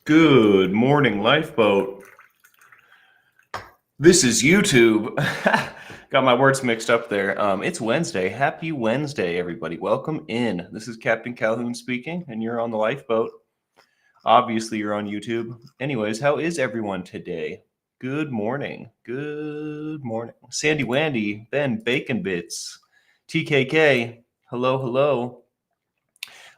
Good morning, Lifeboat. This is YouTube. Got my words mixed up there. It's Wednesday. Happy Wednesday, everybody. Welcome in. This is Captain Calhoun speaking, and you're on the Lifeboat. Obviously, you're on YouTube. Anyways, how is everyone today? Good morning. Good morning. Sandy Wandy, Ben Bacon Bits, TKK. Hello, hello.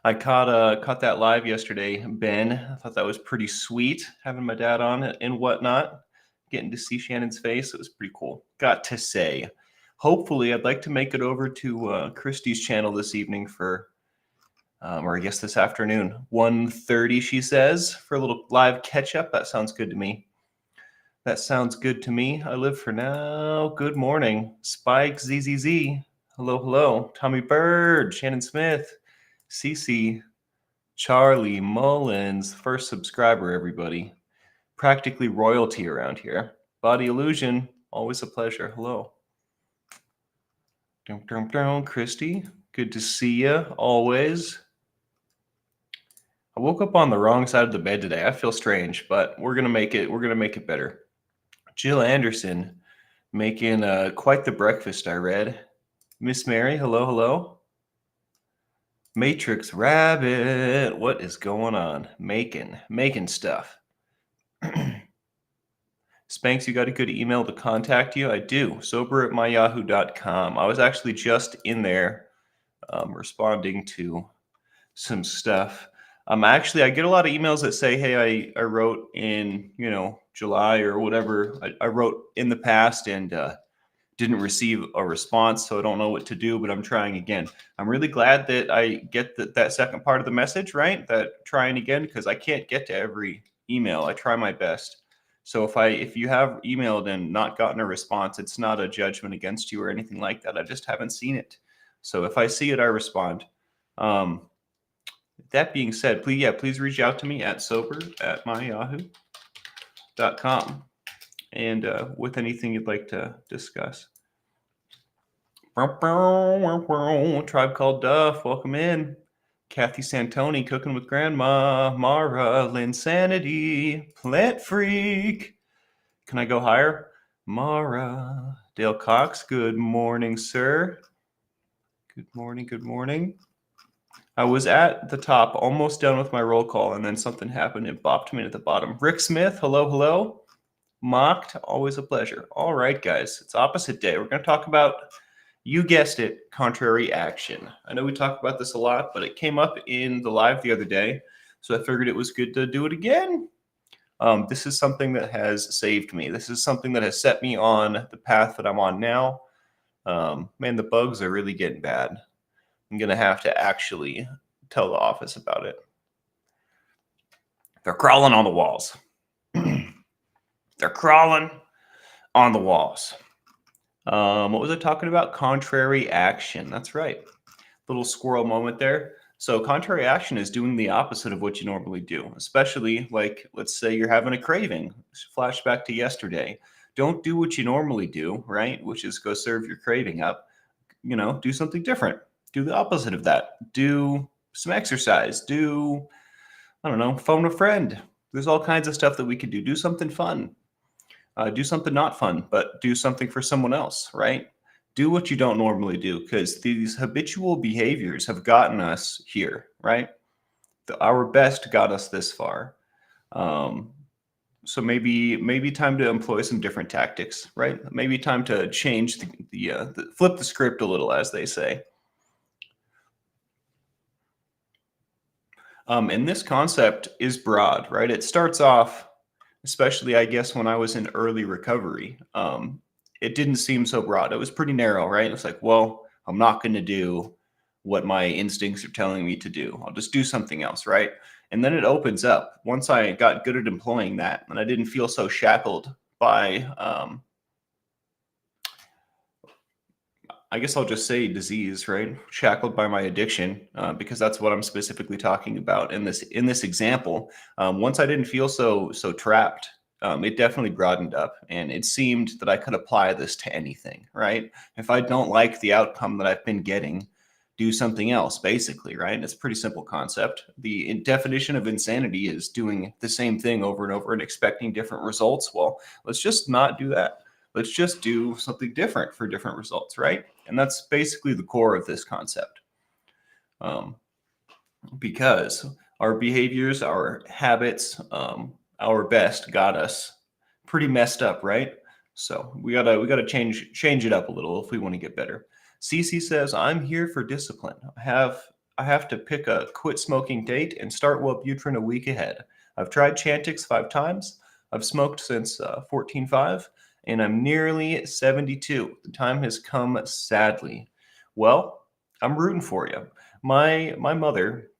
I caught that live yesterday, Ben. I thought that was pretty sweet, having my dad on it and whatnot. Getting to see Shannon's face, it was pretty cool. Got to say. Hopefully, I'd like to make it over to Christy's channel this evening for, or I guess this afternoon, 1:30, she says, for a little live catch-up. That sounds good to me. That sounds good to me. I live for now. Good morning. Spike, ZZZ. Hello, hello. Tommy Bird, Shannon Smith. Cece, Charlie Mullins, first subscriber, everybody. Practically royalty around here. Body Illusion, always a pleasure. Hello. Christy, good to see you, always. I woke up on the wrong side of the bed today. I feel strange, but we're gonna make it. We're gonna make it better. Jill Anderson, making quite the breakfast. I read. Miss Mary, hello, hello. Matrix Rabbit, what is going on? Making stuff. Spanx, you got a good email to contact you? I do. sober@myyahoo.com. I was actually just in there responding to some stuff. Actually, I get a lot of emails that say, hey, I wrote in, July or whatever. I wrote in the past and didn't receive a response, so I don't know what to do, but I'm trying again. I'm really glad that I get that second part of the message, right? That trying again, because I can't get to every email. I try my best. So if you have emailed and not gotten a response, it's not a judgment against you or anything like that. I just haven't seen it. So if I see it, I respond. That being said, please reach out to me at sober@myyahoo.com. And with anything you'd like to discuss. Tribe Called Duff, welcome in. Kathy Santoni, Cooking with Grandma. Mara, Linsanity, Plant Freak. Can I go higher? Mara, Dale Cox, good morning, sir. Good morning, good morning. I was at the top, almost done with my roll call, and then something happened and bopped me at the bottom. Rick Smith, hello, hello. Mocked, always a pleasure. All right, guys, it's opposite day. We're going to talk about, you guessed it, contrary action. I know we talk about this a lot, but it came up in the live the other day, so I figured it was good to do it again. This is something that has saved me. This is something that has set me on the path that I'm on now. Man, the bugs are really getting bad. I'm going to have to actually tell the office about it. They're crawling on the walls. They're crawling on the walls. What was I talking about? Contrary action. That's right. Little squirrel moment there. So contrary action is doing the opposite of what you normally do, especially like, let's say you're having a craving. Flashback to yesterday. Don't do what you normally do, right? Which is go serve your craving up. Do something different. Do the opposite of that. Do some exercise. Do, I don't know, phone a friend. There's all kinds of stuff that we could do. Do something fun. Do something not fun, but do something for someone else, right? Do what you don't normally do, because these habitual behaviors have gotten us here, right? Our best got us this far. So maybe time to employ some different tactics, right? Maybe time to change the flip the script a little, as they say. And this concept is broad, right? It starts off, especially, I guess, when I was in early recovery, it didn't seem so broad. It was pretty narrow, right? It's like, well, I'm not going to do what my instincts are telling me to do. I'll just do something else, right? And then it opens up. Once I got good at employing that, and I didn't feel so shackled by, I guess I'll just say disease, right? Shackled by my addiction, because that's what I'm specifically talking about in this example. Once I didn't feel so trapped, it definitely broadened up, and it seemed that I could apply this to anything, right? If I don't like the outcome that I've been getting, do something else, basically, right? It's a pretty simple concept. The definition of insanity is doing the same thing over and over and expecting different results. Well, let's just not do that. Let's just do something different for different results, right? And that's basically the core of this concept. Because our behaviors, our habits, our best got us pretty messed up, right? So we gotta change it up a little if we want to get better. Cece says, "I'm here for discipline. I have to pick a quit smoking date and start Wellbutrin a week ahead. I've tried Chantix 5 times. I've smoked since 14.5, and I'm nearly 72. The time has come, sadly." Well, I'm rooting for you. My mother,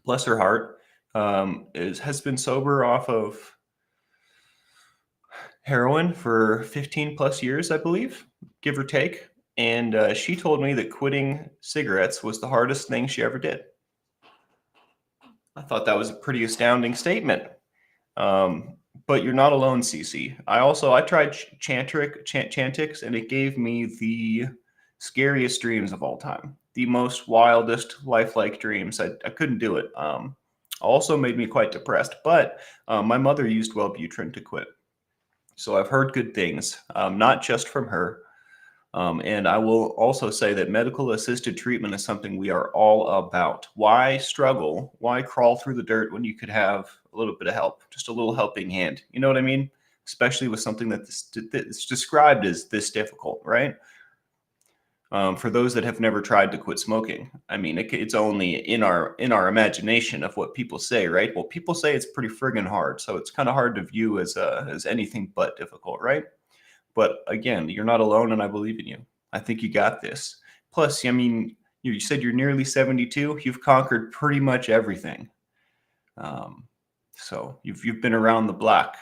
bless her heart, has been sober off of heroin for 15 plus years, I believe, give or take. And she told me that quitting cigarettes was the hardest thing she ever did. I thought that was a pretty astounding statement. But you're not alone, Cece. I tried Chantix, and it gave me the scariest dreams of all time. The most wildest lifelike dreams. I couldn't do it. Also made me quite depressed. But my mother used Wellbutrin to quit. So I've heard good things, not just from her. And I will also say that medical assisted treatment is something we are all about. Why struggle? Why crawl through the dirt when you could have a little bit of help, just a little helping hand? You know what I mean? Especially with something that's described as this difficult, right? For those that have never tried to quit smoking, I mean, it's only in our imagination of what people say, right? Well, people say it's pretty friggin' hard, so it's kind of hard to view as anything but difficult, right? But again, you're not alone, and I believe in you. I think you got this. Plus, I mean, you said you're nearly 72. You've conquered pretty much everything. So you've been around the block.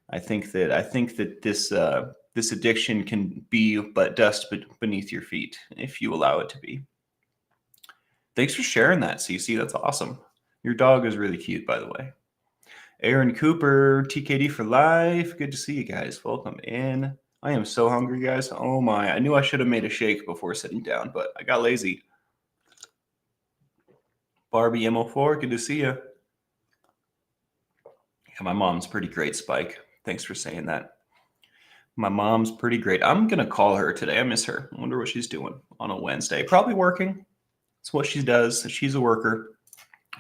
I think that this addiction can be but dust beneath your feet if you allow it to be. Thanks for sharing that, Cece. That's awesome. Your dog is really cute, by the way. Aaron Cooper, TKD for life. Good to see you guys. Welcome in. I am so hungry, guys. Oh my. I knew I should have made a shake before sitting down, but I got lazy. Barbie MO4, good to see you. Yeah, my mom's pretty great, Spike. Thanks for saying that. My mom's pretty great. I'm going to call her today. I miss her. I wonder what she's doing on a Wednesday. Probably working. It's what she does. She's a worker.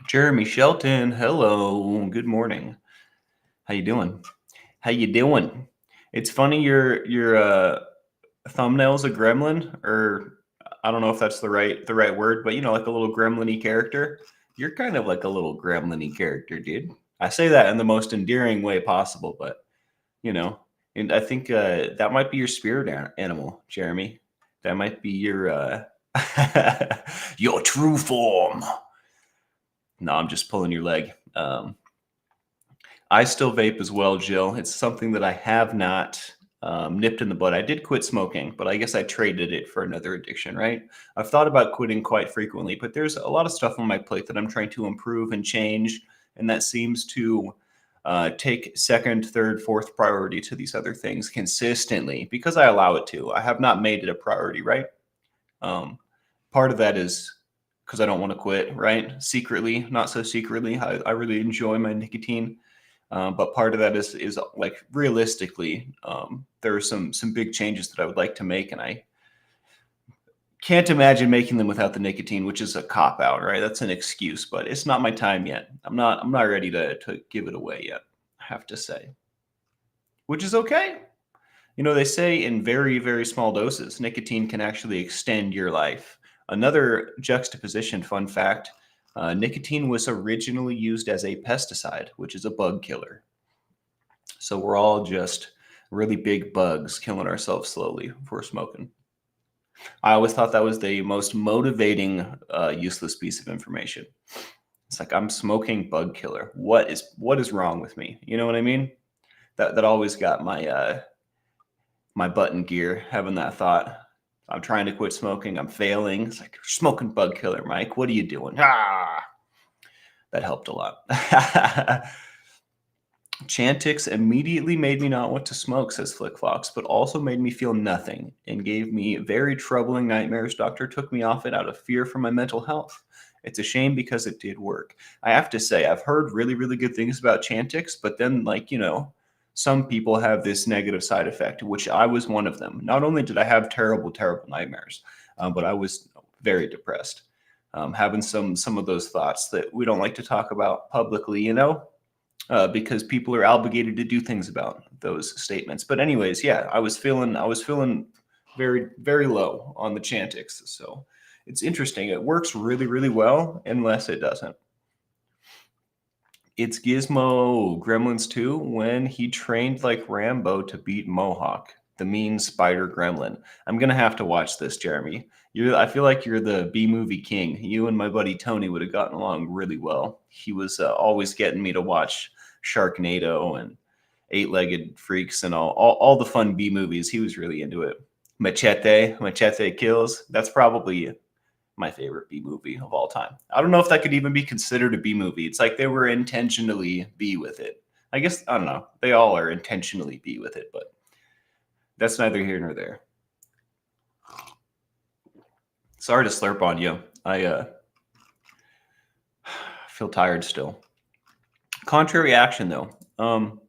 Jeremy Shelton, hello. Good morning. How you doing? How you doing? It's funny your thumbnail's a gremlin, or I don't know if that's the right word, but like a little gremlin-y character. You're kind of like a little gremlin-y character, dude. I say that in the most endearing way possible, but and I think that might be your spirit animal, Jeremy. That might be your your true form. No, I'm just pulling your leg. I still vape as well, Jill. It's something that I have not nipped in the bud. I did quit smoking, but I guess I traded it for another addiction, right? I've thought about quitting quite frequently, but there's a lot of stuff on my plate that I'm trying to improve and change, and that seems to take second, third, fourth priority to these other things consistently because I allow it to. I have not made it a priority, right? Part of that is because I don't want to quit, right? Secretly, not so secretly. I really enjoy my nicotine. But part of that is like realistically, there are some big changes that I would like to make, and I can't imagine making them without the nicotine, which is a cop out, right? That's an excuse, but it's not my time yet. I'm not ready to give it away yet, I have to say, which is okay. They say in very, very small doses, nicotine can actually extend your life. Another juxtaposition, fun fact. Nicotine was originally used as a pesticide, which is a bug killer. So we're all just really big bugs killing ourselves slowly if we're smoking. I always thought that was the most motivating, useless piece of information. It's like, I'm smoking bug killer. What is wrong with me? You know what I mean? That always got my my butt in gear, having that thought. I'm trying to quit smoking. I'm failing. It's like, you're smoking bug killer, Mike. What are you doing? That helped a lot. Chantix immediately made me not want to smoke, says Flickfox, but also made me feel nothing and gave me very troubling nightmares. Doctor took me off it out of fear for my mental health. It's a shame because it did work. I have to say, I've heard really, really good things about Chantix, but then, like, some people have this negative side effect, which I was one of them. Not only did I have terrible, terrible nightmares, but I was very depressed, having some of those thoughts that we don't like to talk about publicly. Because people are obligated to do things about those statements. But anyways, yeah, I was feeling very, very low on the Chantix. So it's interesting. It works really, really well unless it doesn't. It's Gizmo Gremlins 2 when he trained like Rambo to beat Mohawk, the mean spider gremlin. I'm gonna have to watch this, Jeremy. I feel like you're the B movie king. You and my buddy Tony would have gotten along really well. He was always getting me to watch Sharknado and Eight-Legged Freaks and all the fun B movies. He was really into it. Machete Kills. That's probably my favorite B movie of all time. I don't know if that could even be considered a B movie. It's like they were intentionally B with it. I guess, I don't know. They all are intentionally B with it, but that's neither here nor there. Sorry to slurp on you. I feel tired still. Contrary action, though.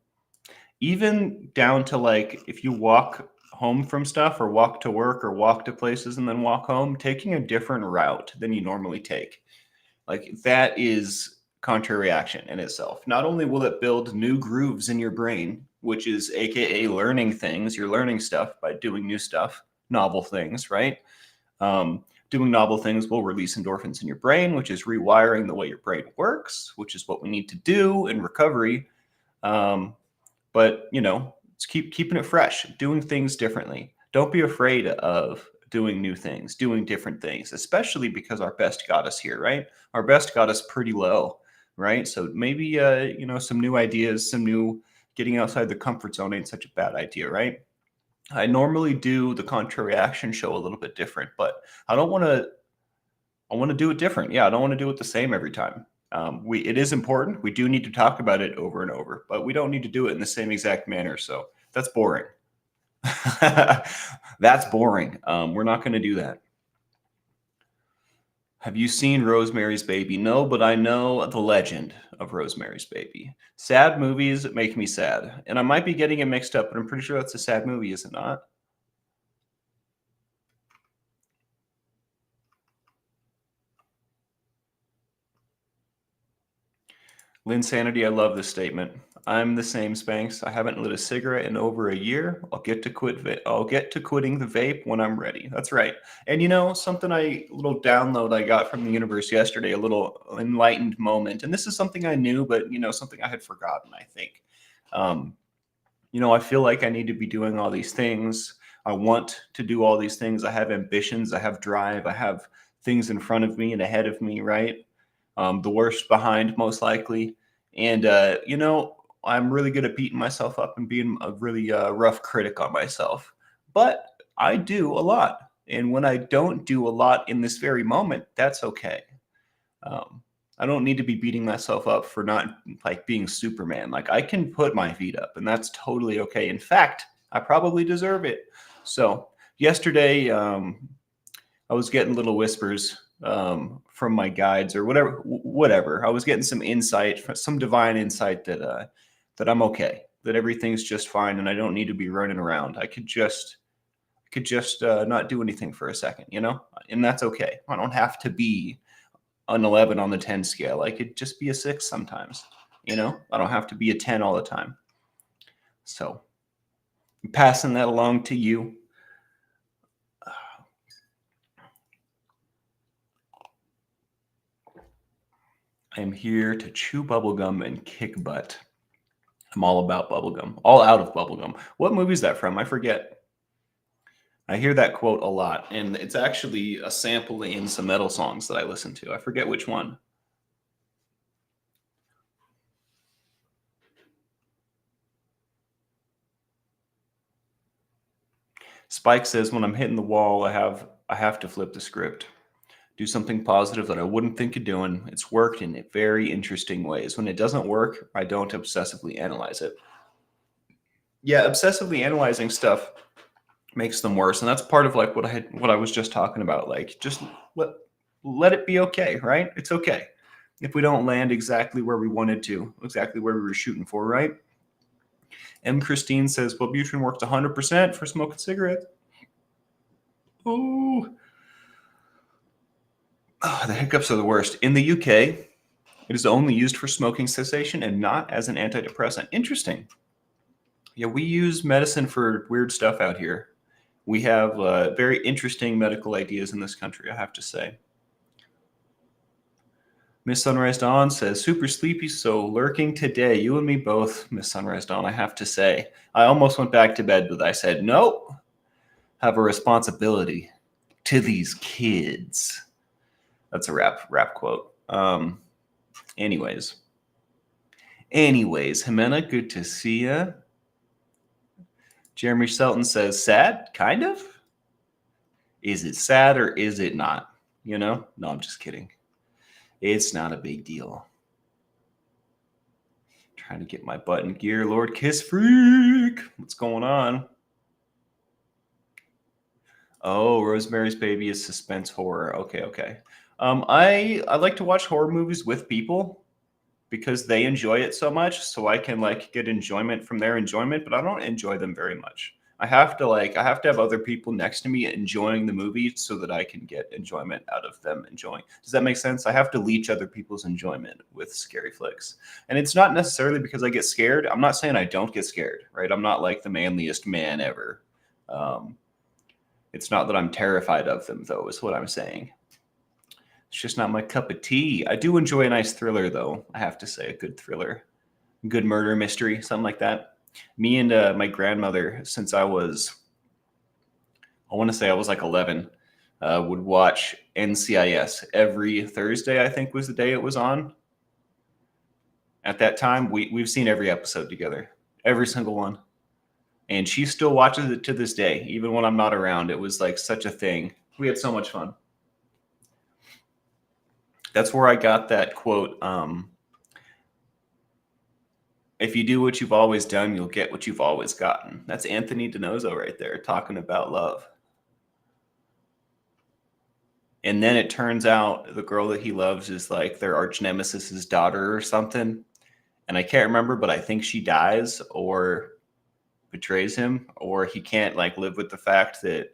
Even down to like if you walk home from stuff or walk to work or walk to places and then walk home, taking a different route than you normally take. Like that is contrary action in itself. Not only will it build new grooves in your brain, which is AKA learning things, you're learning stuff by doing new stuff, novel things, right? Doing novel things will release endorphins in your brain, which is rewiring the way your brain works, which is what we need to do in recovery. But it's keeping it fresh, doing things differently. Don't be afraid of doing new things, doing different things, especially because our best got us here, right? Our best got us pretty low, right? So maybe some new ideas, some new getting outside the comfort zone ain't such a bad idea, right? I normally do the contrary action show a little bit different, but I don't want to. I want to do it different. Yeah, I don't want to do it the same every time. It is important. We do need to talk about it over and over, but we don't need to do it in the same exact manner. So that's boring. That's boring. We're not going to do that. Have you seen Rosemary's Baby? No, but I know the legend of Rosemary's Baby. Sad movies make me sad. And I might be getting it mixed up, but I'm pretty sure that's a sad movie, is it not? Linsanity, I love this statement. I'm the same, Spanx. I haven't lit a cigarette in over a year. I'll get to quitting the vape when I'm ready. That's right. And something little download I got from the universe yesterday, a little enlightened moment. And this is something I knew, but something I had forgotten, I think. I feel like I need to be doing all these things. I want to do all these things. I have ambitions, I have drive, I have things in front of me and ahead of me, right? The worst behind, most likely. And, I'm really good at beating myself up and being a really rough critic on myself. But I do a lot. And when I don't do a lot in this very moment, that's okay. I don't need to be beating myself up for not like being Superman. Like I can put my feet up and that's totally okay. In fact, I probably deserve it. So yesterday, I was getting little whispers from my guides or whatever. I was getting some insight, some divine insight that I'm okay, that everything's just fine, and I don't need to be running around. I could just not do anything for a second, and that's okay. I don't have to be an 11 on the 10 scale. I could just be a 6 sometimes. I don't have to be a 10 all the time. So I'm passing that along to you. I am here to chew bubblegum and kick butt. I'm all about bubblegum, all out of bubblegum. What movie is that from? I forget. I hear that quote a lot, and it's actually a sample in some metal songs that I listen to. I forget which one. Spike says, when I'm hitting the wall, I have to flip the script. Do something positive that I wouldn't think of doing. It's worked in very interesting ways. When it doesn't work, I don't obsessively analyze it. Yeah, obsessively analyzing stuff makes them worse, and that's part of like what I was just talking about. Like, just let it be okay, right? It's okay if we don't land exactly where we wanted to, exactly where we were shooting for, right? M. Christine says, Wellbutrin works 100% for smoking cigarettes. Oh, the hiccups are the worst. In the UK, it is only used for smoking cessation and not as an antidepressant. Interesting. Yeah, we use medicine for weird stuff out here. We have very interesting medical ideas in this country, I have to say. Miss Sunrise Dawn says, super sleepy, so lurking today. You and me both, Miss Sunrise Dawn, I have to say. I almost went back to bed, but I said, nope, have a responsibility to these kids. That's a rap quote. Anyways, Jimena, good to see ya. Jeremy Shelton says, sad? Kind of? Is it sad or is it not? You know? No, I'm just kidding. It's not a big deal. Trying to get my butt in gear. Lord Kiss Freak. What's going on? Oh, Rosemary's Baby is suspense horror. Okay. I like to watch horror movies with people because they enjoy it so much, so I can like get enjoyment from their enjoyment, but I don't enjoy them very much. I have to have other people next to me enjoying the movie so that I can get enjoyment out of them enjoying. Does that make sense? I have to leech other people's enjoyment with scary flicks. And it's not necessarily because I get scared. I'm not saying I don't get scared, right? I'm not like the manliest man ever. It's not that I'm terrified of them, though, is what I'm saying. It's just not my cup of tea. I do enjoy a nice thriller, though. I have to say, a good thriller, good murder mystery, something like that. Me and my grandmother, since I want to say I was like 11, would watch NCIS every Thursday, I think was the day it was on. At that time, we've seen every episode together, every single one. And she still watches it to this day, even when I'm not around. It was like such a thing. We had so much fun. That's where I got that quote. If you do what you've always done, you'll get what you've always gotten. That's Anthony DiNozzo right there talking about love. And then it turns out the girl that he loves is like their arch nemesis's daughter or something. And I can't remember, but I think she dies or betrays him, or he can't like live with the fact that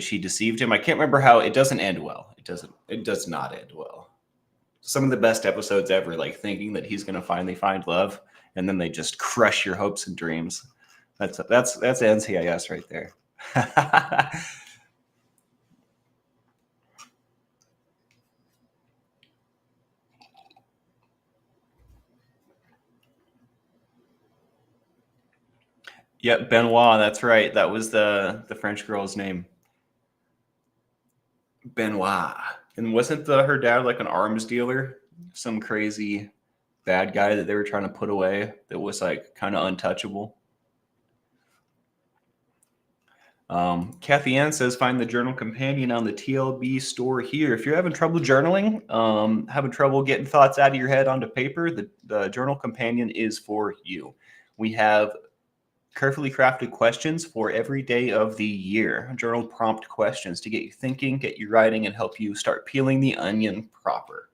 she deceived him. I can't remember how. It doesn't end well. It does not end well. Some of the best episodes ever, like thinking that he's going to finally find love, and then they just crush your hopes and dreams. That's NCIS right there. Yep, Benoit. That's right. That was the French girl's name. Benoit. And wasn't her dad like an arms dealer? Some crazy bad guy that they were trying to put away that was like kind of untouchable. Kathy Ann says, find the journal companion on the TLB store here. If you're having trouble journaling, having trouble getting thoughts out of your head onto paper, the journal companion is for you. We have carefully crafted questions for every day of the year, journal prompt questions to get you thinking, get you writing, and help you start peeling the onion proper.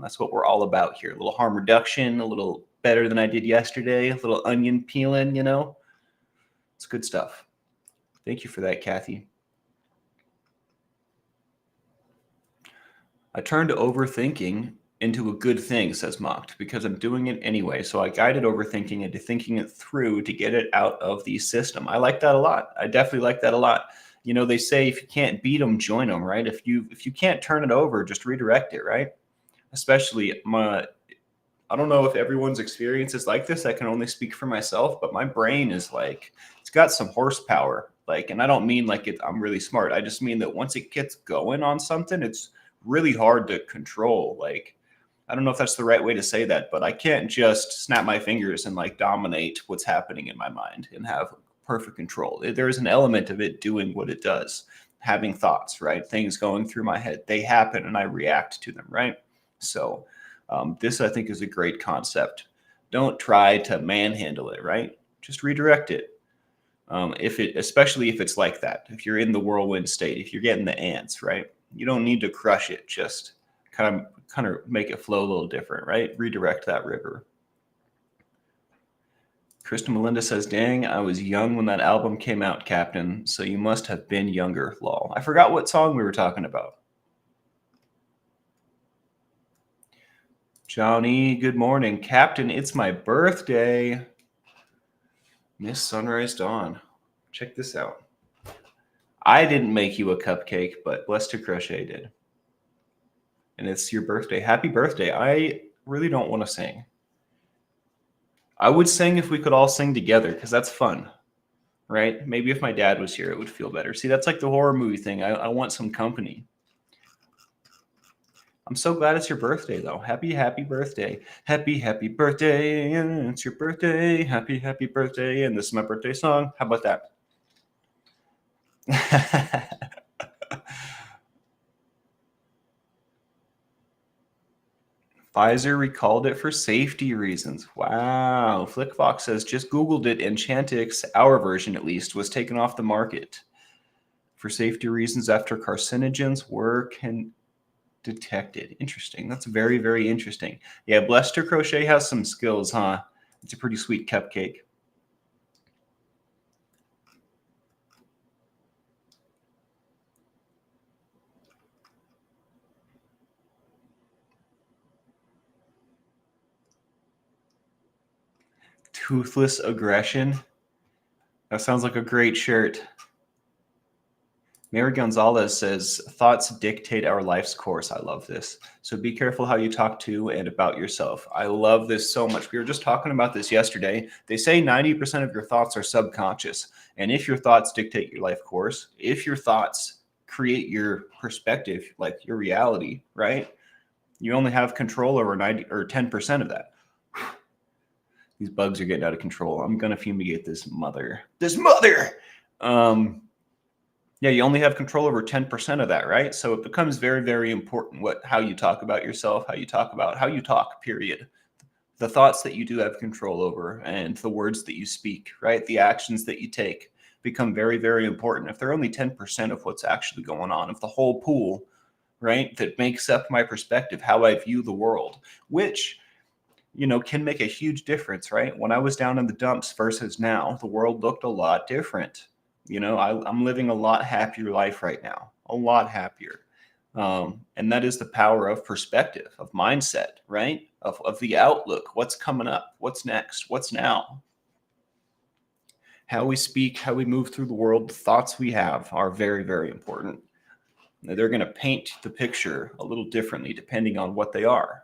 That's what we're all about here. A little harm reduction, a little better than I did yesterday, a little onion peeling, you know. It's good stuff. Thank you for that, Kathy. I turned overthinking into a good thing, says Mocked, because I'm doing it anyway. So I guided overthinking into thinking it through to get it out of the system. I like that a lot. I definitely like that a lot. You know, they say if you can't beat them, join them, right? If you can't turn it over, just redirect it, right? Especially I don't know if everyone's experience is like this. I can only speak for myself, but my brain is like, it's got some horsepower. Like, and I don't mean like I'm really smart. I just mean that once it gets going on something, it's really hard to control. Like, I don't know if that's the right way to say that, but I can't just snap my fingers and like dominate what's happening in my mind and have perfect control. There is an element of it doing what it does, having thoughts, right? Things going through my head. They happen and I react to them, right? So this, I think, is a great concept. Don't try to manhandle it, right? Just redirect it. Especially if it's like that, if you're in the whirlwind state, if you're getting the ants, right? You don't need to crush it. Just kind of make it flow a little different, right? Redirect that river. Krista Melinda says, dang, I was young when that album came out, Captain. So you must have been younger, lol. I forgot what song we were talking about. Johnny, good morning. Captain, it's my birthday. Miss Sunrise Dawn. Check this out. I didn't make you a cupcake, but Blessed to Crochet did. And it's your birthday. Happy birthday. I really don't want to sing. I would sing if we could all sing together because that's fun, right? Maybe if my dad was here, it would feel better. See, that's like the horror movie thing. I want some company. I'm so glad it's your birthday, though. Happy birthday. Happy birthday. And it's your birthday. Happy birthday. And this is my birthday song. How about that? Pfizer recalled it for safety reasons. Wow. Flickfox says, just Googled it, and Chantix, our version at least, was taken off the market for safety reasons after carcinogens were detected. Interesting. That's very, very interesting. Yeah, Blessed to Crochet has some skills, huh? It's a pretty sweet cupcake. Toothless aggression. That sounds like a great shirt. Mary Gonzalez says, thoughts dictate our life's course. I love this. So be careful how you talk to and about yourself. I love this so much. We were just talking about this yesterday. They say 90% of your thoughts are subconscious. And if your thoughts dictate your life course, if your thoughts create your perspective, like your reality, right? You only have control over 90 or 10% of that. These bugs are getting out of control. I'm going to fumigate this mother. Yeah, you only have control over 10% of that, right? So it becomes very, very important how you talk about yourself, how you talk, period. The thoughts that you do have control over and the words that you speak, right? The actions that you take become very, very important. If they're only 10% of what's actually going on, if the whole pool, right, that makes up my perspective, how I view the world, which can make a huge difference, right? When I was down in the dumps versus now, the world looked a lot different. I'm living a lot happier life right now, a lot happier. And that is the power of perspective, of mindset, right? Of the outlook, what's coming up, what's next, what's now. How we speak, how we move through the world, the thoughts we have are very, very important. They're going to paint the picture a little differently depending on what they are.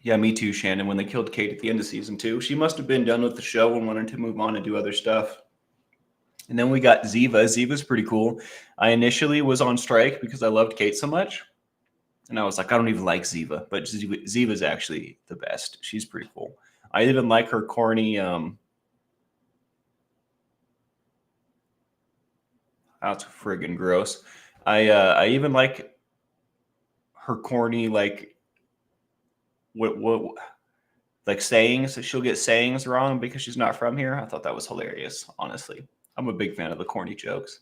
Yeah, me too, Shannon. When they killed Kate at the end of season 2, she must have been done with the show and wanted to move on and do other stuff. And then we got Ziva. Ziva's pretty cool. I initially was on strike because I loved Kate so much. And I was like, I don't even like Ziva. But Ziva's actually the best. She's pretty cool. I even like her corny... that's friggin' gross. I even like her corny, like... what like sayings. She'll get sayings wrong because she's not from here. I thought that was hilarious, honestly. I'm a big fan of the corny jokes.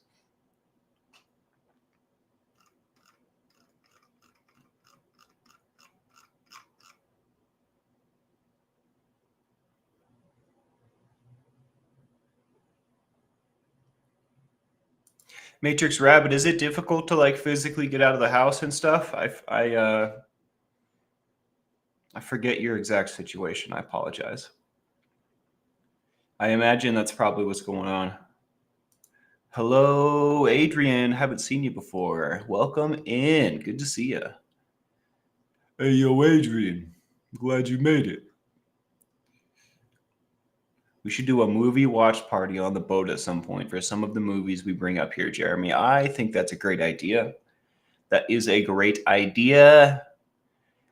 Matrix Rabbit, is it difficult to like physically get out of the house and stuff? I forget your exact situation. I apologize. I imagine that's probably what's going on. Hello, Adrian. Haven't seen you before. Welcome in. Good to see you. Hey, yo, Adrian. Glad you made it. We should do a movie watch party on the boat at some point for some of the movies we bring up here, Jeremy. I think that's a great idea. That is a great idea.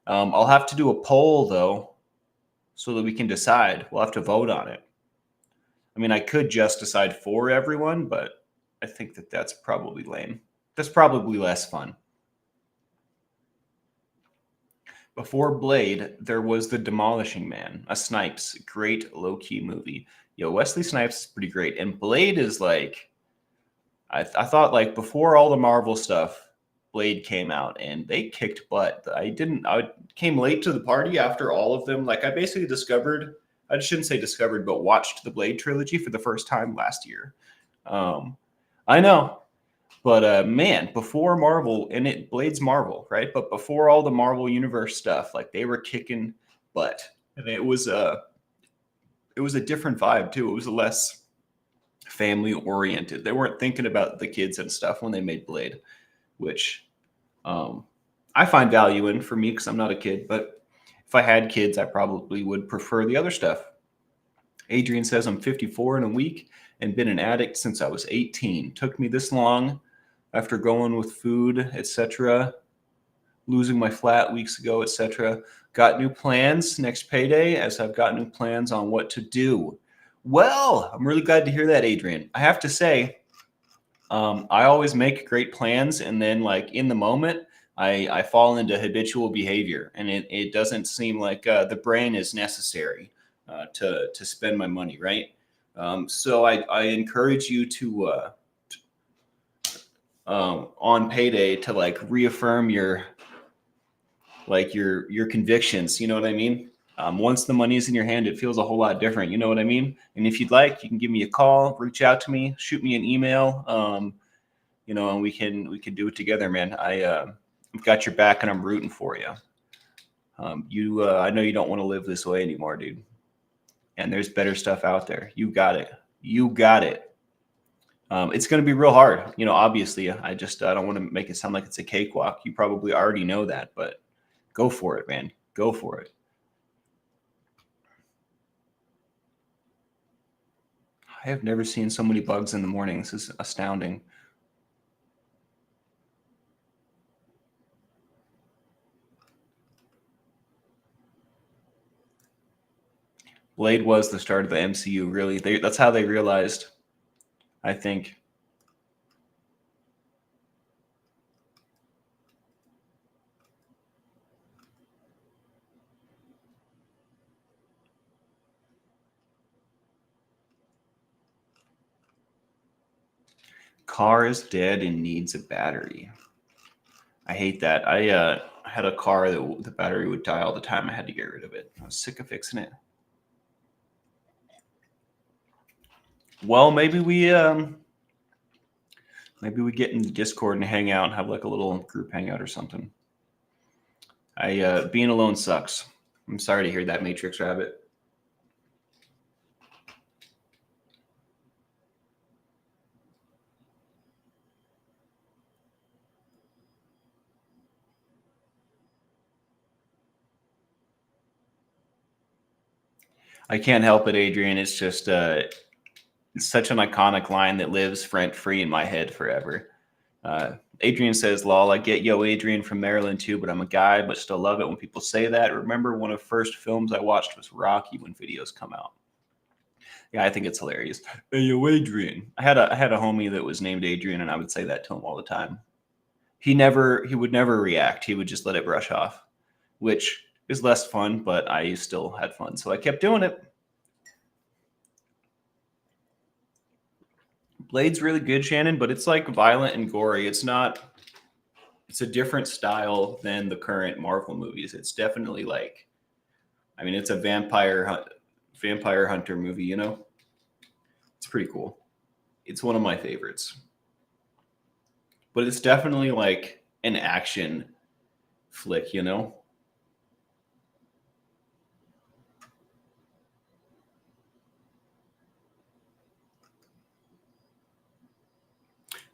I'll have to do a poll though, so that we can decide. We'll have to vote on it. I mean, I could just decide for everyone, but I think that that's probably lame. That's probably less fun. Before Blade, there was The Demolishing Man, a Snipes, great low-key movie. Yo, Wesley Snipes is pretty great. And Blade is like, I thought like before all the Marvel stuff, Blade came out and they kicked butt. I came late to the party after all of them. Like I basically discovered, I shouldn't say discovered, but watched the Blade trilogy for the first time last year. I know, but man, before Marvel, and Blade's Marvel, right? But before all the Marvel Universe stuff, like they were kicking butt, and it was a different vibe too. It was less family oriented. They weren't thinking about the kids and stuff when they made Blade, which I find value in for me because I'm not a kid. But if I had kids, I probably would prefer the other stuff. Adrian says I'm 54 in a week and been an addict since I was 18. Took me this long after going with food, etc. Losing my flat weeks ago, etc. Got new plans next payday as I've got new plans on what to do. Well, I'm really glad to hear that, Adrian. I have to say, I always make great plans, and then like in the moment, I fall into habitual behavior, and it doesn't seem like the brain is necessary to spend my money, right? So I encourage you to on payday to like reaffirm your convictions. You know what I mean? Once the money is in your hand, it feels a whole lot different. You know what I mean? And if you'd like, you can give me a call, reach out to me, shoot me an email. And we can do it together, man. I've got your back, and I'm rooting for you. I know you don't want to live this way anymore, dude. And there's better stuff out there. You got it. You got it. It's going to be real hard. Obviously, I don't want to make it sound like it's a cakewalk. You probably already know that, but go for it, man. Go for it. I have never seen so many bugs in the morning. This is astounding. Blade was the start of the MCU, really. That's how they realized, I think. Car is dead and needs a battery. I hate that. I had a car that the battery would die all the time. I had to get rid of it. I was sick of fixing it. Well, maybe we get in the Discord and hang out and have like a little group hangout or something. Being alone sucks. I'm sorry to hear that, Matrix Rabbit. I can't help it, Adrian. It's just it's such an iconic line that lives rent free in my head forever. Adrian says, lol, I get yo Adrian from Maryland too, but I'm a guy, but still love it when people say that. Remember one of the first films I watched was Rocky when videos come out. Yeah, I think it's hilarious. Hey, yo, Adrian. I had a homie that was named Adrian, and I would say that to him all the time. He would never react. He would just let it brush off, which is less fun, but I still had fun. So I kept doing it. Blade's really good, Shannon, but it's like violent and gory. It's a different style than the current Marvel movies. It's definitely like, I mean, it's a vampire hunter movie, you know? It's pretty cool. It's one of my favorites. But it's definitely like an action flick, you know?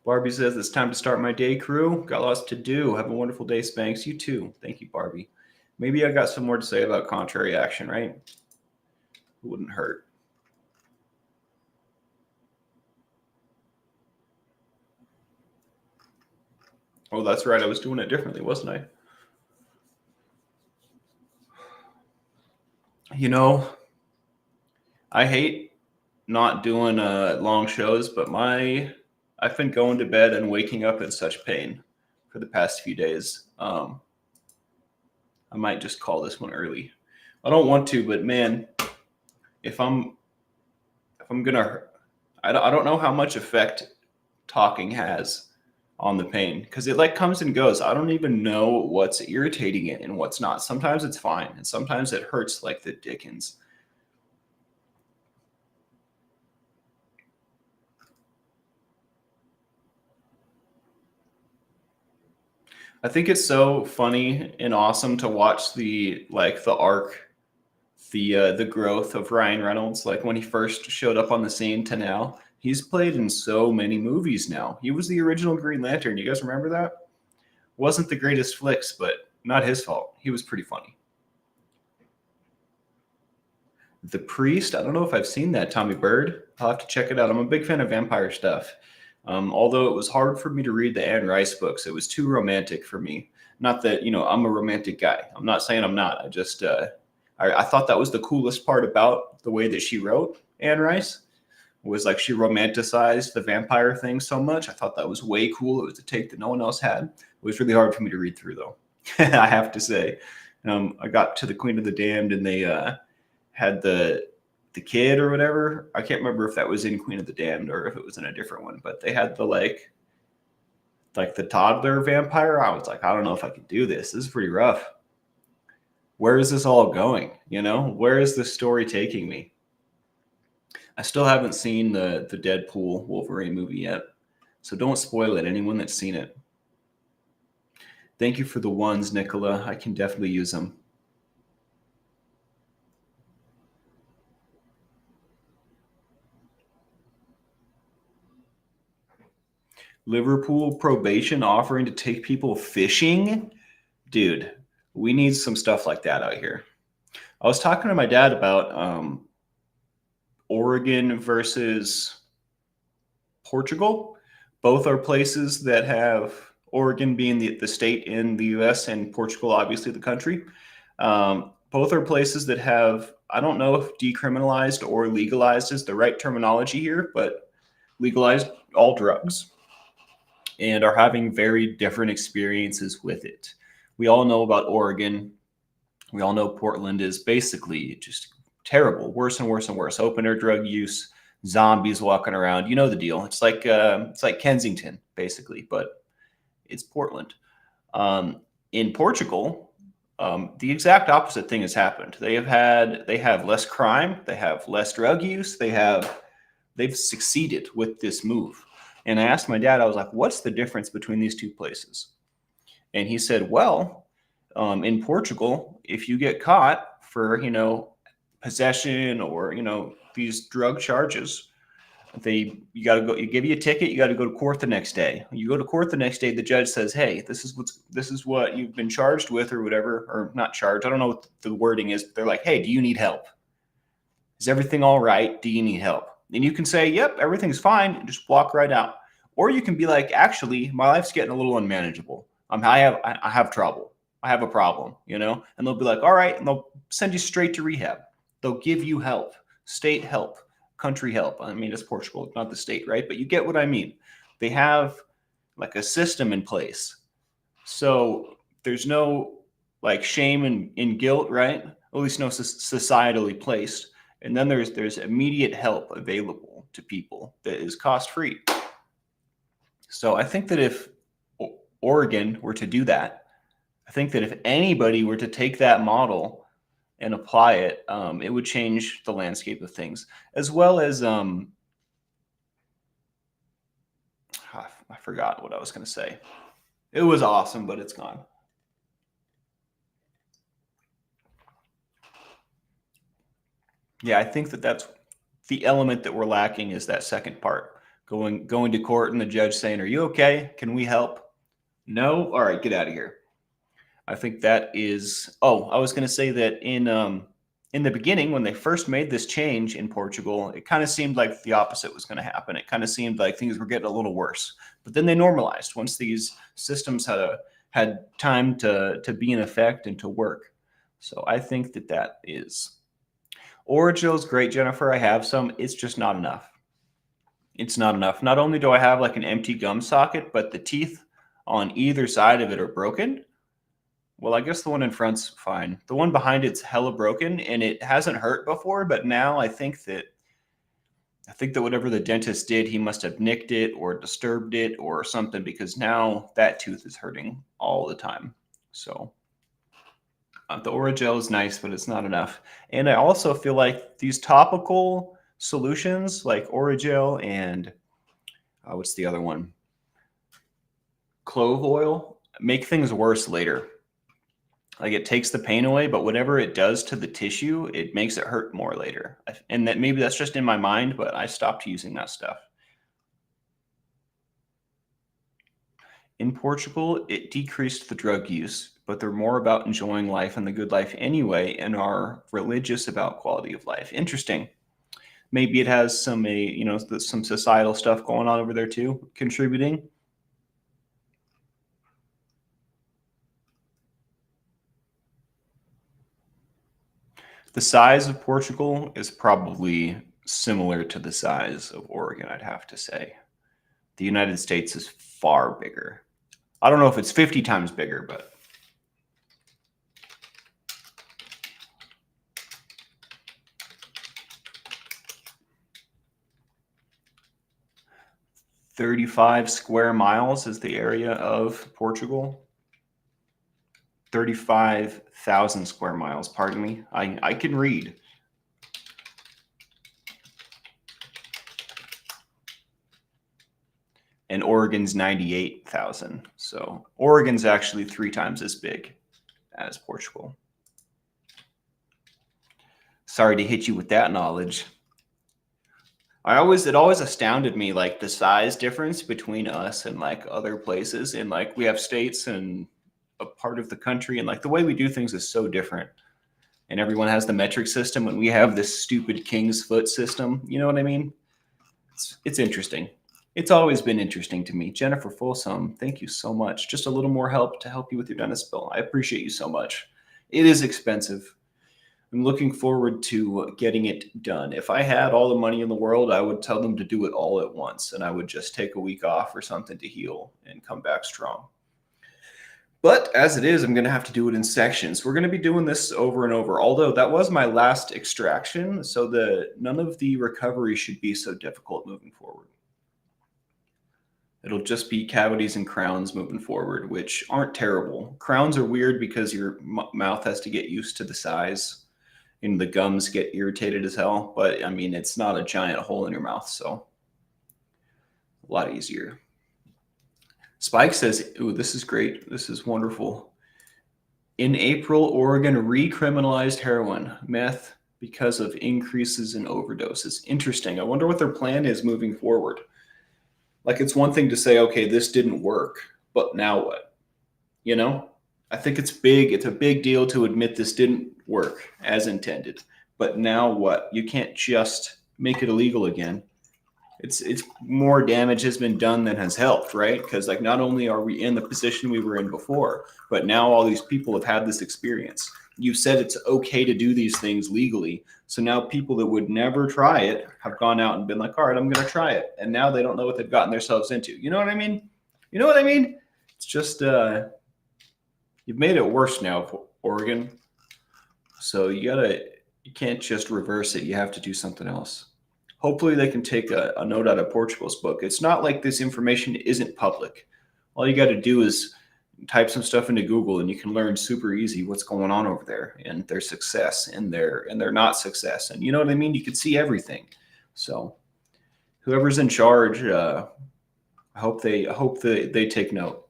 Barbie says it's time to start my day, crew. Got lots to do. Have a wonderful day, Spanx. You too. Thank you, Barbie. Maybe I got some more to say about contrary action, right? It wouldn't hurt. Oh, that's right. I was doing it differently, wasn't I? You know, I hate not doing long shows, but I've been going to bed and waking up in such pain for the past few days. I might just call this one early. I don't want to, but man, if I'm if I'm gonna, I don't know how much effect talking has on the pain because it like comes and goes. I don't even know what's irritating it and what's not. Sometimes it's fine, and sometimes it hurts like the dickens. I think it's so funny and awesome to watch the arc, the growth of Ryan Reynolds. Like when he first showed up on the scene to now, he's played in so many movies now. He was the original Green Lantern. You guys remember that? Wasn't the greatest flicks, but not his fault. He was pretty funny. The Priest. I don't know if I've seen that. Tommy Bird. I'll have to check it out. I'm a big fan of vampire stuff. Although it was hard for me to read the Anne Rice books, it was too romantic for me. Not that I'm a romantic guy. I'm not saying I'm not. I just I thought that was the coolest part about the way that she wrote Anne Rice was like she romanticized the vampire thing so much. I thought that was way cool. It was a take that no one else had. It was really hard for me to read through though. I have to say. I got to the Queen of the Damned and they had the kid or whatever. I can't remember if that was in Queen of the Damned or if it was in a different one, but they had the like the toddler vampire. I was like, I don't know if I can do this. This is pretty rough. Where is this all going? Where is this story taking me? I still haven't seen the Deadpool Wolverine movie yet, so don't spoil it. Anyone that's seen it. Thank you for the ones, Nicola. I can definitely use them. Liverpool probation offering to take people fishing? Dude, we need some stuff like that out here. I was talking to my dad about Oregon versus Portugal. Both are places that have Oregon being the state in the US and Portugal, obviously, the country. Both are places that have, I don't know if decriminalized or legalized is the right terminology here, but legalized all drugs and are having very different experiences with it. We all know about Oregon. We all know Portland is basically just terrible, worse and worse and worse. Open air drug use, zombies walking around. You know the deal. It's like Kensington, basically, but it's Portland. In Portugal, the exact opposite thing has happened. They have less crime, they have less drug use, they've succeeded with this move. And I asked my dad, I was like, what's the difference between these two places? And he said, well, in Portugal, if you get caught for, possession or, these drug charges, you got to go, you give you a ticket, you got to go to court the next day. You go to court the next day, the judge says, hey, this is what you've been charged with or whatever, or not charged. I don't know what the wording is, but they're like, hey, do you need help? Is everything all right? Do you need help? And you can say, yep, everything's fine, and just walk right out. Or you can be like, actually, my life's getting a little unmanageable. I have trouble. I have a problem, and they'll be like, all right, and they'll send you straight to rehab. They'll give you help, state help, country help. I mean, it's Portugal, not the state, right? But you get what I mean. They have like a system in place. So there's no like shame and guilt, right? At least no societally placed. And then there's immediate help available to people that is cost free. So I think that if Oregon were to do that, I think that if anybody were to take that model and apply it, it would change the landscape of things, as well as I forgot what I was going to say. It was awesome, but it's gone. Yeah, I think that's the element that we're lacking is that second part. Going to court and the judge saying, "Are you okay? Can we help?" No? All right, get out of here. I think that is. Oh, I was going to say that in the beginning when they first made this change in Portugal, it kind of seemed like the opposite was going to happen. It kind of seemed like things were getting a little worse. But then they normalized once these systems had time to be in effect and to work. So I think that is Orajil's great, Jennifer. I have some. It's just not enough. It's not enough. Not only do I have like an empty gum socket, but the teeth on either side of it are broken. Well, I guess the one in front's fine. The one behind it's hella broken, and it hasn't hurt before, but now I think that whatever the dentist did, he must have nicked it or disturbed it or something, because now that tooth is hurting all the time. So the Orajel is nice, but it's not enough. And I also feel like these topical solutions like Orajel and what's the other one? Clove oil make things worse later. Like it takes the pain away, but whatever it does to the tissue, it makes it hurt more later. And that maybe that's just in my mind, but I stopped using that stuff. In Portugal, it decreased the drug use, but they're more about enjoying life and the good life anyway, and are religious about quality of life. Interesting. Maybe it has some, some societal stuff going on over there too, contributing. The size of Portugal is probably similar to the size of Oregon, I'd have to say. The United States is far bigger. I don't know if it's 50 times bigger, but $35 square miles is the area of Portugal. 35,000 square miles, pardon me. I can read. And Oregon's 98,000. So Oregon's actually 3 times as big as Portugal. Sorry to hit you with that knowledge. It always astounded me, like the size difference between us and like other places. And like we have states and a part of the country, and like the way we do things is so different. And everyone has the metric system, and we have this stupid King's Foot system. You know what I mean? It's interesting. It's always been interesting to me. Jennifer Folsom, thank you so much. Just a little more help to help you with your dentist bill. I appreciate you so much. It is expensive. I'm looking forward to getting it done. If I had all the money in the world, I would tell them to do it all at once, and I would just take a week off or something to heal and come back strong. But as it is, I'm going to have to do it in sections. We're going to be doing this over and over, although that was my last extraction, so none of the recovery should be so difficult moving forward. It'll just be cavities and crowns moving forward, which aren't terrible. Crowns are weird because your mouth has to get used to the size, and the gums get irritated as hell. But I mean, it's not a giant hole in your mouth, so a lot easier. Spike says, ooh, this is great. This is wonderful. In April, Oregon recriminalized heroin, meth, because of increases in overdoses. Interesting. I wonder what their plan is moving forward. Like, it's one thing to say, okay, this didn't work, but now what? You know, I think it's big. It's a big deal to admit this didn't work as intended, but now what? You can't just make it illegal again. It's more damage has been done than has helped, right? Because like not only are we in the position we were in before, but now all these people have had this experience. You've said it's okay to do these things legally. So now people that would never try it have gone out and been like, all right, I'm going to try it. And now they don't know what they've gotten themselves into. You know what I mean? You know what I mean? It's just, you've made it worse now, Oregon. So you can't just reverse it. You have to do something else. Hopefully they can take a note out of Portugal's book. It's not like this information isn't public. All you got to do is type some stuff into Google, and you can learn super easy what's going on over there and their success and their not success. And you know what I mean? You can see everything. So whoever's in charge, I hope they take note.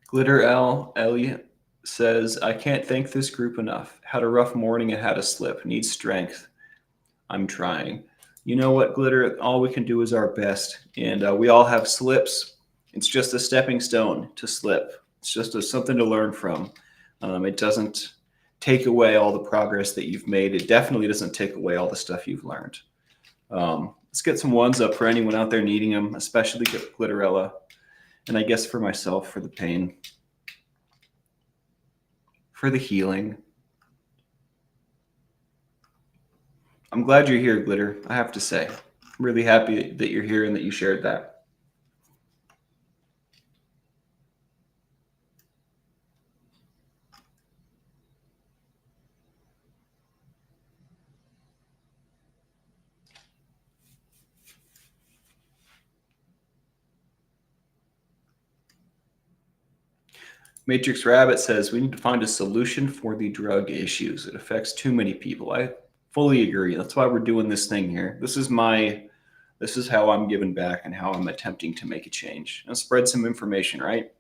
Glitter Ellie says, I can't thank this group enough. Had a rough morning and had a slip. Need strength. I'm trying. You know what, Glitter? All we can do is our best. And we all have slips. It's just a stepping stone to slip. It's just something to learn from. It doesn't take away all the progress that you've made. It definitely doesn't take away all the stuff you've learned. Let's get some ones up for anyone out there needing them, especially Glitterella. And I guess for myself, for the pain, for the healing. I'm glad you're here, Glitter. I have to say, I'm really happy that you're here and that you shared that. Matrix Rabbit says we need to find a solution for the drug issues. It affects too many people. I fully agree. That's why we're doing this thing here. This is how I'm giving back and how I'm attempting to make a change and spread some information, right?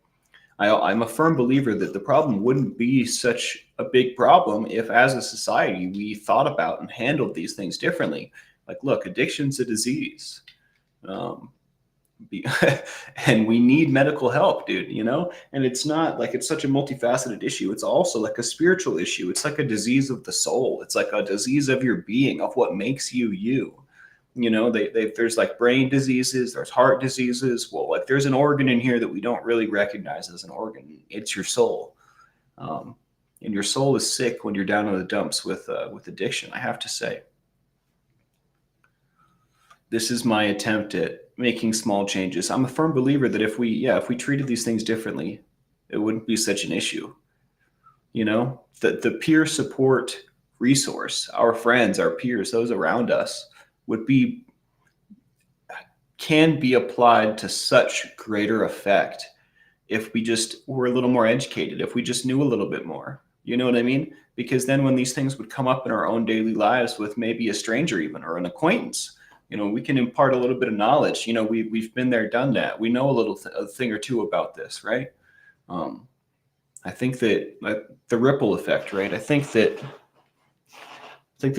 I'm a firm believer that the problem wouldn't be such a big problem if, as a society, we thought about and handled these things differently. Like, look, addiction's a disease. Um, and we need medical help, dude, and it's not like it's such a multifaceted issue. It's also like a spiritual issue. It's like a disease of the soul. It's like a disease of your being, of what makes you you. There's like brain diseases, there's heart diseases. Well, like there's an organ in here that we don't really recognize as an organ. It's your soul. And your soul is sick when you're down in the dumps with addiction, I have to say. This is my attempt at making small changes. I'm a firm believer that if we treated these things differently, it wouldn't be such an issue. The peer support resource, our friends, our peers, those around us can be applied to such greater effect if we just were a little more educated, if we just knew a little bit more. You know what I mean? Because then when these things would come up in our own daily lives with maybe a stranger even or an acquaintance, we can impart a little bit of knowledge. We've been there, done that. We know a thing or two about this, right? I think that the ripple effect, right? I think that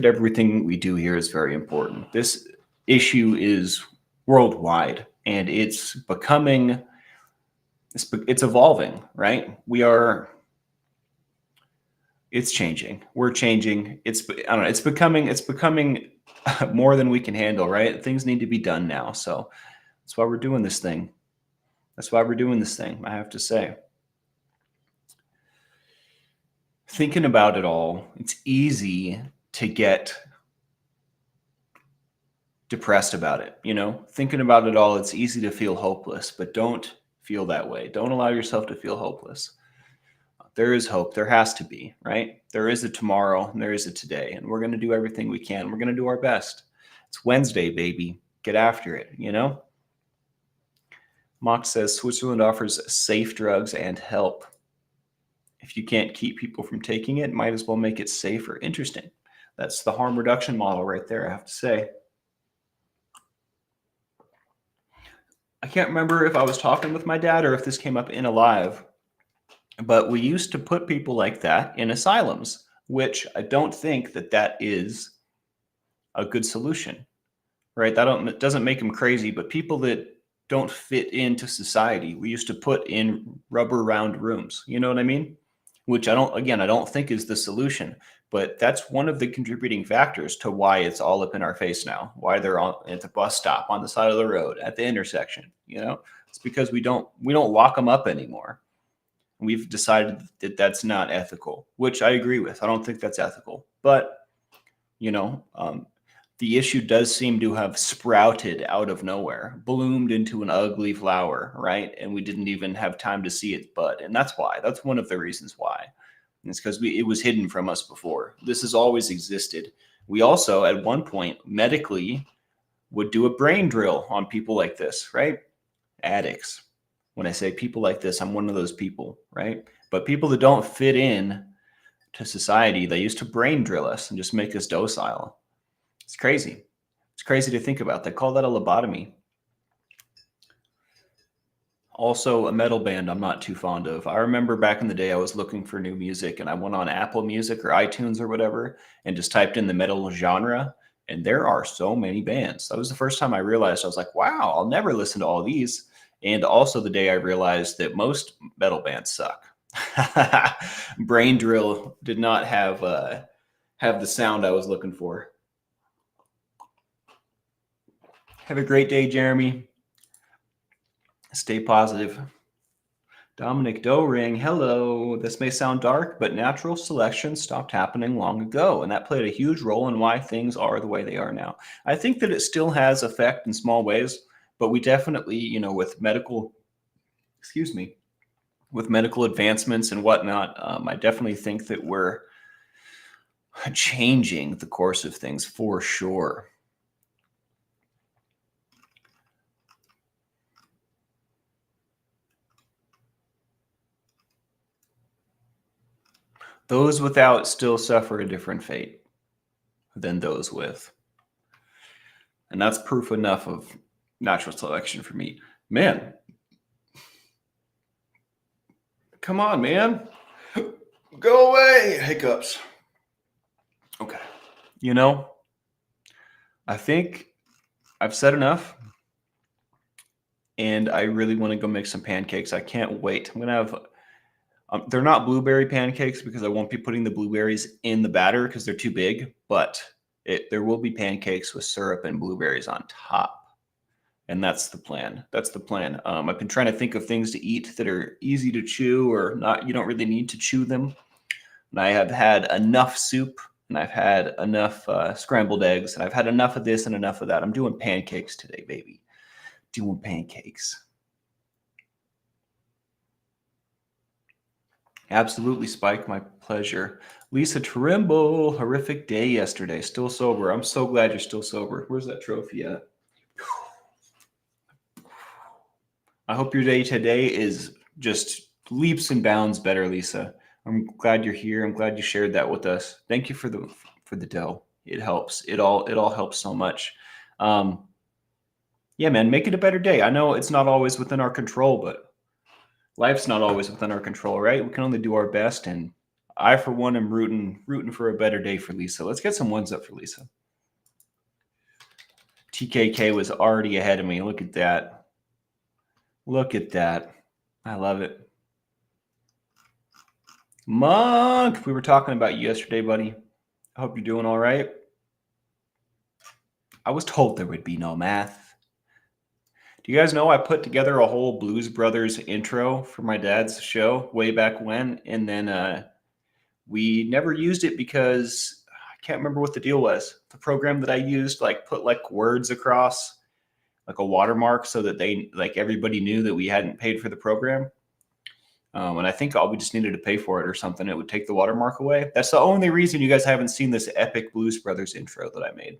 everything we do here is very important. This issue is worldwide, and it's evolving, right? It's changing. We're changing. I don't know. It's becoming more than we can handle, right? Things need to be done now. So that's why we're doing this thing. I have to say. Thinking about it all, it's easy to get depressed about it. Thinking about it all, it's easy to feel hopeless, but don't feel that way. Don't allow yourself to feel hopeless. There is hope. There has to be, right? There is a tomorrow and there is a today, and we're going to do everything we can. We're going to do our best. It's Wednesday, baby. Get after it, Mock says Switzerland offers safe drugs and help. If you can't keep people from taking it, might as well make it safer. Interesting. That's the harm reduction model right there, I have to say. I can't remember if I was talking with my dad or if this came up in a live, but we used to put people like that in asylums, which I don't think that is a good solution, right? That doesn't make them crazy, but people that don't fit into society, we used to put in rubber round rooms. You know what I mean? Which I don't think is the solution, but that's one of the contributing factors to why it's all up in our face now, why they're at the bus stop, on the side of the road, at the intersection. It's because we don't lock them up anymore. We've decided that that's not ethical, which I agree with. I don't think that's ethical, but the issue does seem to have sprouted out of nowhere, bloomed into an ugly flower, right? And we didn't even have time to see it bud. And that's one of the reasons why. And it's because it was hidden from us before. This has always existed. We also, at one point, medically would do a brain drill on people like this, right? Addicts. When I say people like this, I'm one of those people, right? But people that don't fit in to society, they used to brain drill us and just make us docile. It's crazy. It's crazy to think about. They call that a lobotomy. Also, a metal band I'm not too fond of. I remember back in the day, I was looking for new music and I went on Apple Music or iTunes or whatever and just typed in the metal genre. And there are so many bands. That was the first time I realized, I was like, wow, I'll never listen to all these. And also the day I realized that most metal bands suck. Brain Drill did not have the sound I was looking for. Have a great day, Jeremy. Stay positive. Dominic Doring, hello. This may sound dark, but natural selection stopped happening long ago, and that played a huge role in why things are the way they are now. I think that it still has effect in small ways, but we definitely, with medical, excuse me, with medical advancements and whatnot, I definitely think that we're changing the course of things for sure. Those without still suffer a different fate than those with. And that's proof enough of natural selection for me. Man, come on, man. Go away. Hiccups. Okay. I think I've said enough. And I really want to go make some pancakes. I can't wait. I'm going to have, they're not blueberry pancakes because I won't be putting the blueberries in the batter because they're too big. But there will be pancakes with syrup and blueberries on top. And that's the plan. That's the plan. I've been trying to think of things to eat that are easy to chew or not. You don't really need to chew them. And I have had enough soup and I've had enough scrambled eggs and I've had enough of this and enough of that. I'm doing pancakes today, baby. Doing pancakes. Absolutely, Spike. My pleasure. Lisa Trimble, horrific day yesterday. Still sober. I'm so glad you're still sober. Where's that trophy at? I hope your day today is just leaps and bounds better, Lisa. I'm glad you're here. I'm glad you shared that with us. Thank you for the dough. It helps. It all helps so much. Yeah, man, make it a better day. I know it's not always within our control, but life's not always within our control, right? We can only do our best. And I, for one, am rooting for a better day for Lisa. Let's get some ones up for Lisa. TKK was already ahead of me. Look at that. Look at that. I love it. Monk, we were talking about you yesterday, buddy. I hope you're doing all right. I was told there would be no math. Do you guys know I put together a whole Blues Brothers intro for my dad's show way back when, and then we never used it because I can't remember what the deal was. The program that I used put words across like a watermark so that everybody knew that we hadn't paid for the program. And I think we just needed to pay for it or something. It would take the watermark away. That's the only reason you guys haven't seen this epic Blues Brothers intro that I made.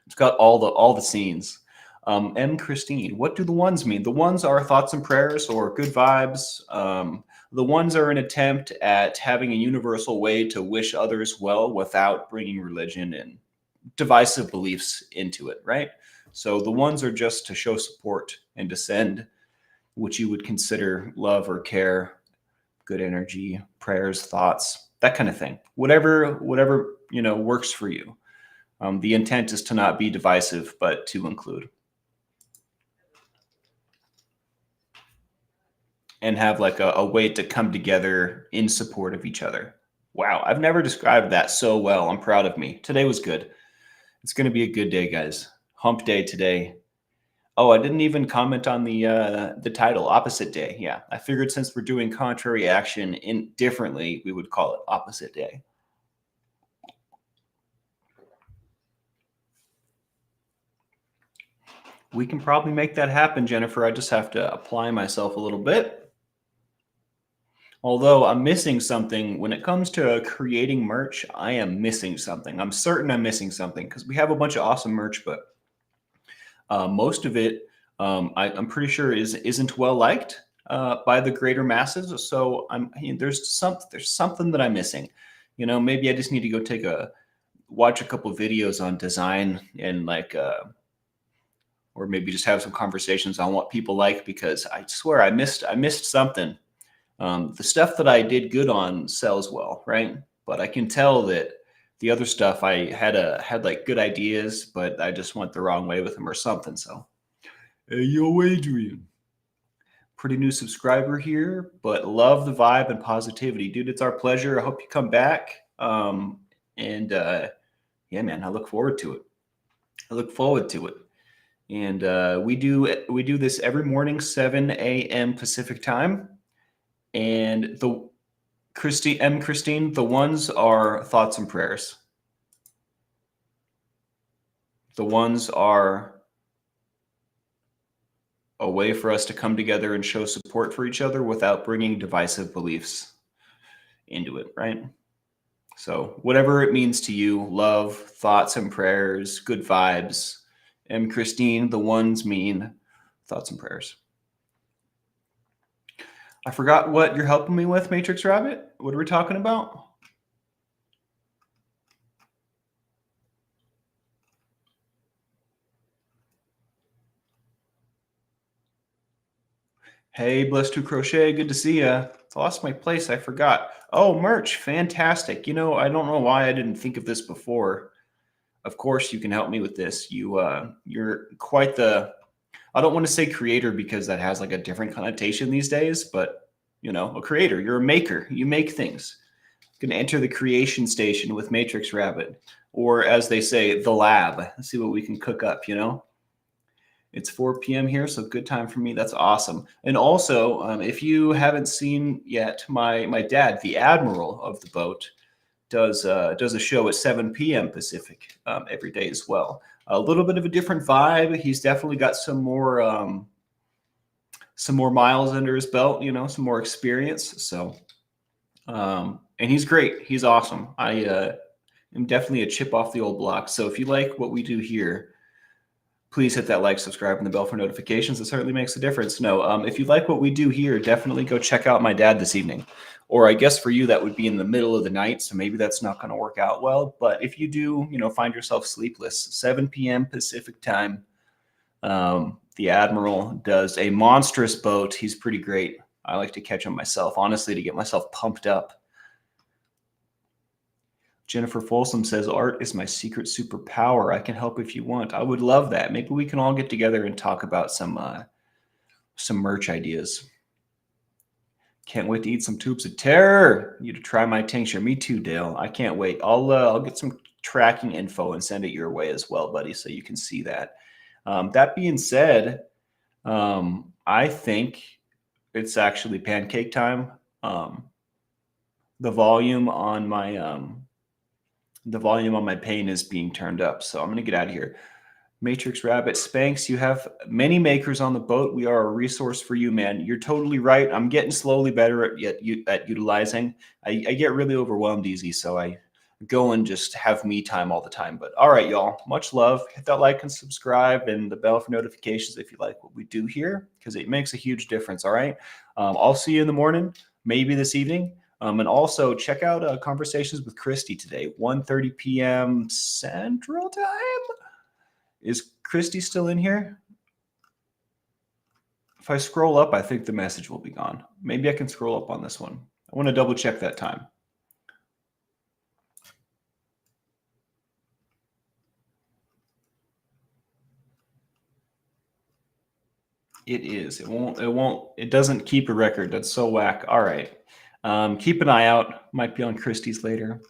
It's got all the scenes. M. Christine, what do the ones mean? The ones are thoughts and prayers or good vibes. The ones are an attempt at having a universal way to wish others well without bringing religion and divisive beliefs into it, right? So the ones are just to show support and to send what you would consider love or care, good energy, prayers, thoughts, that kind of thing. Whatever works for you. The intent is to not be divisive, but to include. And have a way to come together in support of each other. Wow, I've never described that so well. I'm proud of me. Today was good. It's going to be a good day, guys. Hump day today. Oh, I didn't even comment on the title, Opposite Day. Yeah, I figured since we're doing contrary action differently, we would call it Opposite Day. We can probably make that happen, Jennifer. I just have to apply myself a little bit. Although I'm missing something when it comes to creating merch, I am missing something. I'm certain I'm missing something because we have a bunch of awesome merch, but most of it, I'm pretty sure isn't well liked by the greater masses. So there's something that I'm missing. Maybe I just need to go watch a couple of videos on design and or maybe just have some conversations on what people like, because I swear I missed something. The stuff that I did good on sells well, right? But I can tell that the other stuff I had good ideas, but I just went the wrong way with them or something. So, hey, yo, Adrian, pretty new subscriber here, but love the vibe and positivity, dude. It's our pleasure. I hope you come back. Yeah, man, I look forward to it. And we do this every morning, 7 a.m. Pacific time. And Christine, the ones are thoughts and prayers. The ones are a way for us to come together and show support for each other without bringing divisive beliefs into it, right? So whatever it means to you, love, thoughts and prayers, good vibes. And Christine, the ones mean thoughts and prayers. I forgot what you're helping me with, Matrix Rabbit. What are we talking about? Hey, Blessed to Crochet, good to see you. I lost my place, I forgot. Oh, merch, fantastic. I don't know why I didn't think of this before. Of course, you can help me with this. You're quite the, I don't want to say creator because that has like a different connotation these days, but a creator. You're a maker. You make things. You can enter the creation station with Matrix Rabbit, or as they say, the lab. Let's see what we can cook up. It's 4 p.m. here, so good time for me. That's awesome. And also, if you haven't seen yet, my dad, the admiral of the boat, does a show at 7 p.m. Pacific every day as well. A little bit of a different vibe. He's definitely got some more miles under his belt. Some more experience. So, and he's great. He's awesome. I am definitely a chip off the old block. So if you like what we do here, please hit that like, subscribe, and the bell for notifications. It certainly makes a difference. No, if you like what we do here, definitely go check out my dad this evening. Or I guess for you, that would be in the middle of the night, so maybe that's not going to work out well. But if you do, find yourself sleepless, 7 p.m. Pacific time, the Admiral does a monstrous boat. He's pretty great. I like to catch him myself, honestly, to get myself pumped up. Jennifer Folsom says, art is my secret superpower. I can help if you want. I would love that. Maybe we can all get together and talk about some merch ideas. Can't wait to eat some tubes of terror. You to try my tincture. Me too, Dale. I can't wait. I'll get some tracking info and send it your way as well, buddy, so you can see that. That being said, I think it's actually pancake time. The volume on my pane is being turned up, so I'm going to get out of here. Matrix Rabbit, Spanx, you have many makers on the boat. We are a resource for you, man. You're totally right. I'm getting slowly better at utilizing. I get really overwhelmed easy, so I go and just have me time all the time. But all right, y'all, much love. Hit that like and subscribe and the bell for notifications if you like what we do here, because it makes a huge difference, all right? I'll see you in the morning, maybe this evening. And also check out Conversations with Christy today, 1:30 p.m. Central Time. Is Christy still in here? If I scroll up, I think the message will be gone. Maybe I can scroll up on this one. I want to double check that time. It is. It doesn't keep a record. That's so whack. All right. Keep an eye out. Might be on Christie's later.